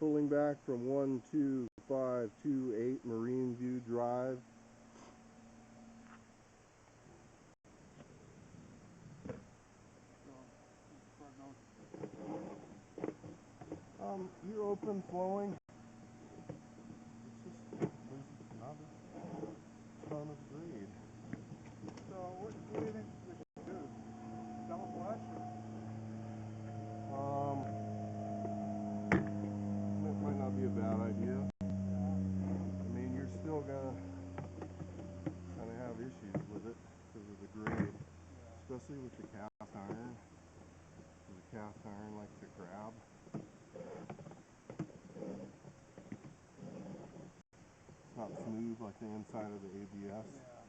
Pulling back from 12528 Marine View Drive. You're open flowing. It's just there's not a ton of grade. So what do you think we should do? Double flush? That might not be a bad idea. I mean, you're still gonna kind of have issues with it because of the grade, especially with the cast iron. The cast iron likes to grab. It's not smooth like the inside of the ABS. Yeah.